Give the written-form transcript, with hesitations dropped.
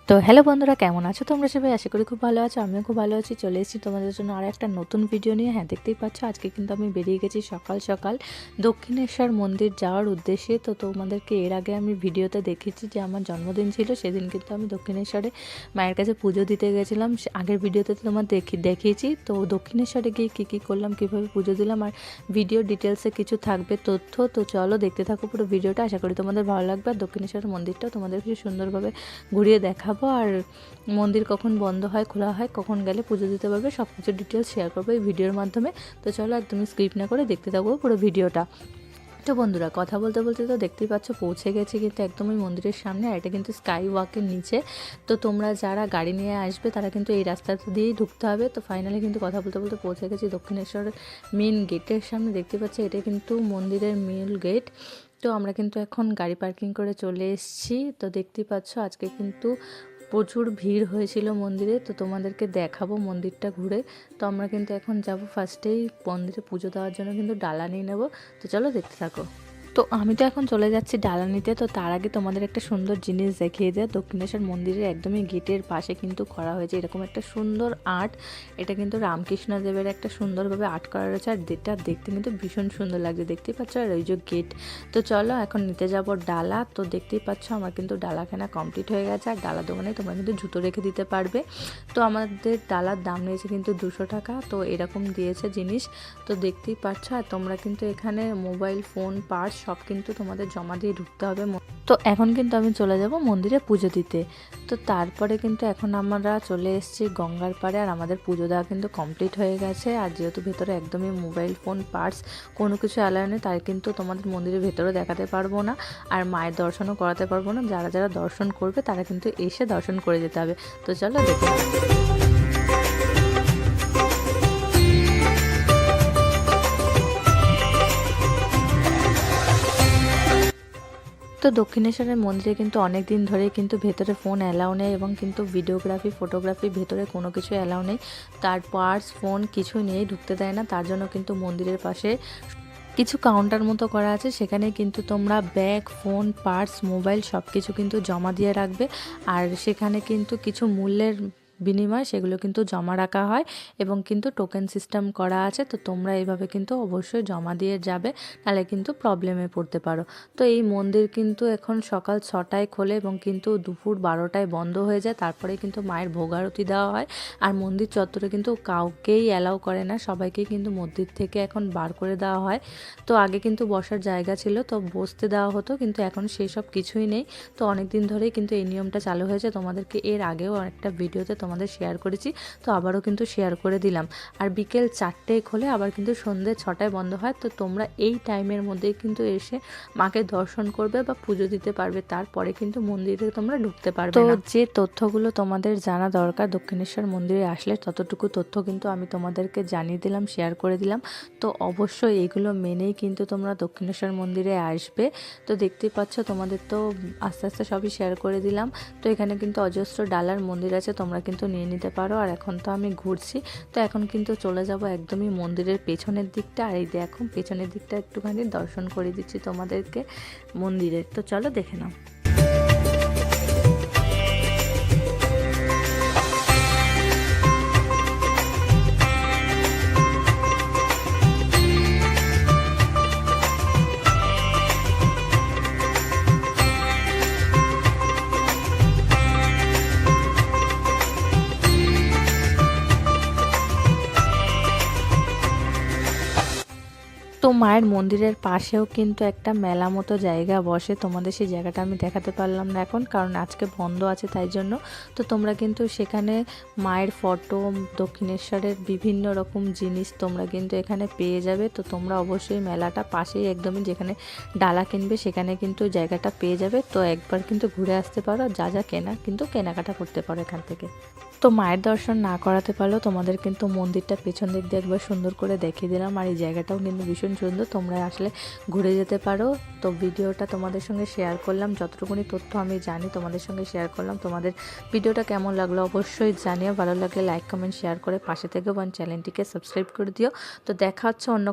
তো হ্যালো বন্ধুরা, কেমন আছো তোমরা সবাই? আশা করি খুব ভালো আছো। আমিও খুব ভালো আছি। চলে এসেছি তোমাদের জন্য আর একটা নতুন ভিডিও নিয়ে। হ্যাঁ, দেখতেই পাচ্ছ আজকে কিন্তু আমি বেরিয়ে গেছি সকাল সকাল দক্ষিণেশ্বর মন্দির যাওয়ার উদ্দেশ্যে। তো তোমাদেরকে এর আগে আমি ভিডিওতে দেখেছি যে আমার জন্মদিন ছিল, সেদিন কিন্তু আমি দক্ষিণেশ্বরে মায়ের কাছে পুজো দিতে গেছিলাম। আগের ভিডিওতে তোমার দেখিয়েছি। তো দক্ষিণেশ্বরে গিয়ে কী কী করলাম, কীভাবে পুজো দিলাম, আর ভিডিও ডিটেলসে কিছু থাকবে তথ্য। তো চলো দেখতে থাকো পুরো ভিডিওটা, আশা করি তোমাদের ভালো লাগবে। আর দক্ষিণেশ্বরের মন্দিরটাও তোমাদের কিছু সুন্দরভাবে ঘুরিয়ে দেখাবো। আর মন্দির কখন বন্ধ হয়, খোলা হয়, কখন গেলে পুজো দিতে পারবে, সব কিছু ডিটেলস শেয়ার করবো এই ভিডিওর মাধ্যমে। তো চলো একদমই স্কিপ না করে দেখতে থাকবো পুরো ভিডিওটা। তো বন্ধুরা, কথা বলতে বলতে তো দেখতেই পাচ্ছ পৌঁছে গেছি কিন্তু একদমই মন্দিরের সামনে। আর এটা কিন্তু স্কাই ওয়াকের নিচে। তো তোমরা যারা গাড়ি নিয়ে আসবে তারা কিন্তু এই রাস্তাটা দিয়েই ঢুকতে হবে। তো ফাইনালি কিন্তু কথা বলতে বলতে পৌঁছে গেছি দক্ষিণেশ্বরের মেন গেটের সামনে। দেখতে পাচ্ছি এটা কিন্তু মন্দিরের মেন গেট। তো আমরা কিন্তু এখন গাড়ি পার্কিং করে চলে এসেছি। তো দেখতেই পাচ্ছ আজকে কিন্তু প্রচুর ভিড় হয়েছিল মন্দিরে। তো তোমাদেরকে দেখাবো মন্দিরটা ঘুরে। তো আমরা কিন্তু এখন যাব ফার্স্টেই মন্দিরে পুজো দেওয়ার জন্য কিন্তু ডালা নিয়ে নেবো। তো চলো দেখতে থাকো। তো আমি তো এখন চলে যাচ্ছি ডালা নিতে। তো তার আগে তোমাদের একটা সুন্দর জিনিস দেখিয়ে দেয়। দক্ষিণেশ্বর মন্দিরের একদমই গেটের পাশে কিন্তু করা হয়েছে এরকম একটা সুন্দর আর্ট। এটা কিন্তু রামকৃষ্ণ দেবের একটা সুন্দরভাবে আর্ট করা রয়েছে। আর এটা দেখতে কিন্তু ভীষণ সুন্দর লাগছে, দেখতেই পাচ্ছ। আর ওই যে গেট। তো চলো এখন নিতে যাব ডালা। তো দেখতেই পাচ্ছ আমার কিন্তু ডালা কেনা কমপ্লিট হয়ে গেছে। আর ডালা দোকানে তোমরা কিন্তু জুতো রেখে দিতে পারবে। তো আমাদের ডালার দাম নিয়েছে কিন্তু 200 টাকা। তো এরকম দিয়েছে জিনিস। তো দেখতেই পাচ্ছ। আর তোমরা কিন্তু এখানে মোবাইল ফোন পার্স সব কিন্তু তোমাদের জমা দিয়ে ঢুকতে হবে। তো এখন কিন্তু আমি চলে যাব মন্দিরে পুজো দিতে। তো তারপরে কিন্তু এখন আমরা চলে এসেছি গঙ্গার পাড়ে। আর আমাদের পুজো দেওয়া কিন্তু কমপ্লিট হয়ে গেছে। আর যেহেতু ভেতরে একদমই মোবাইল ফোন পার্স কোনো কিছু অ্যালাউ নেই, তাই কিন্তু তোমাদের মন্দিরের ভেতরে দেখাতে পারবো না। আর মায়ের দর্শনও করাতে পারবো না। যারা যারা দর্শন করবে তারা কিন্তু এসে দর্শন করে যেতে হবে। তো চলো দেখে। তো দক্ষিণেশ্বরের মন্দিরে কিন্তু অনেক দিন ধরে কিন্তু ভেতরে ফোন অ্যালাউ নেই, এবং কিন্তু ভিডিওগ্রাফি ফটোগ্রাফি ভেতরে কোনো কিছু অ্যালাউ নেই। তার পার্স ফোন কিছু নিয়েই ঢুকতে দেয় না। তার জন্য কিন্তু মন্দিরের পাশে কিছু কাউন্টার মতো করা আছে, সেখানে কিন্তু তোমরা ব্যাগ ফোন পার্স মোবাইল সব কিছু কিন্তু জমা দিয়ে রাখবে। আর সেখানে কিন্তু কিছু মূল্যের বিনিময় সেগুলো কিন্তু জমা রাখা হয়, এবং কিন্তু টোকেন সিস্টেম করা আছে। তো তোমরা এইভাবে কিন্তু অবশ্যই জমা দিয়ে যাবে, নাহলে কিন্তু প্রবলেমে পড়তে পারো। তো এই মন্দির কিন্তু এখন সকাল 6টায় খোলে এবং কিন্তু দুপুর 12টায় বন্ধ হয়ে যায়। তারপরে কিন্তু মায়ের ভোগ আরতি দেওয়া হয়। আর মন্দির চত্বরে কিন্তু কাউকেই অ্যালাউ করে না, সবাইকেই কিন্তু মন্দির থেকে এখন বার করে দেওয়া হয়। তো আগে কিন্তু বসার জায়গা ছিল, তো বসতে দেওয়া হতো, কিন্তু এখন সেই সব কিছুই নেই। তো অনেক দিন ধরেই কিন্তু এই নিয়মটা চালু হয়েছে। তোমাদেরকে এর আগেও একটা ভিডিওতে তোমাদের শেয়ার করেছি, তো আবারও কিন্তু শেয়ার করে দিলাম। আর বিকেল 4টায় খোলে, আবার কিন্তু সন্ধ্যে 6টায় বন্ধ হয়। তো তোমরা এই টাইমের মধ্যেই কিন্তু এসে মাকে দর্শন করবে বা পুজো দিতে পারবে, তারপরে কিন্তু মন্দিরে তোমরা ঢুকতে পারবে না। তো যে তথ্যগুলো তোমাদের জানা দরকার দক্ষিণেশ্বর মন্দিরে আসলে, ততটুকু তথ্য কিন্তু আমি তোমাদেরকে জানিয়ে দিলাম, শেয়ার করে দিলাম। তো অবশ্যই এগুলো মেনেই কিন্তু তোমরা দক্ষিণেশ্বর মন্দিরে আসবে। তো দেখতেই পাচ্ছ তোমাদের তো আস্তে আস্তে সবই শেয়ার করে দিলাম। তো এখানে কিন্তু অজস্র ডালার মন্দির আছে, তোমরা কিন্তু নিয়ে নিতে পারো। আর এখন তো আমি ঘুরছি, তো এখন কিন্তু চলে যাব একদমই মন্দিরের পেছনের দিকটা। আর এই দেখো পেছনের দিকটা একটুখানি দর্শন করে দিচ্ছি তোমাদেরকে মন্দিরের। তো চলো দেখে নাও। তো মায়ের মন্দিরের পাশেও কিন্তু একটা মেলা মতো জায়গা বসে, তোমাদের সেই জায়গাটা আমি দেখাতে পারলাম না এখন, কারণ আজকে বন্ধ আছে তাই জন্য। তো তোমরা কিন্তু সেখানে মায়ের ফটো দক্ষিণেশ্বরের বিভিন্ন রকম জিনিস তোমরা কিন্তু এখানে পেয়ে যাবে। তো তোমরা অবশ্যই মেলাটা পাশেই একদমই যেখানে ডালা কিনবে সেখানে কিন্তু জায়গাটা পেয়ে যাবে। তো একবার কিন্তু ঘুরে আসতে পারো, যা যা কেনা কিন্তু কেনাকাটা করতে পারো এখান থেকে। তো মায়ের দর্শন না করাতে পারলেও তোমাদের কিন্তু মন্দিরটা পেছন দিক দিয়ে একবার সুন্দর করে দেখিয়ে দিলাম। আর এই জায়গাটাও কিন্তু ভীষণ সুন্দর, তোমরা আসলে ঘুরে যেতে পারো। তো ভিডিওটা তোমাদের সঙ্গে শেয়ার করলাম, যতটুকুনি তথ্য আমি জানি তোমাদের সঙ্গে শেয়ার করলাম। তোমাদের ভিডিওটা কেমন লাগলো অবশ্যই জানিও। ভালো লাগলে লাইক কমেন্ট শেয়ার করে পাশে থেকেও চ্যানেলটিকে সাবস্ক্রাইব করে দিও। তো দেখা হচ্ছে অন্য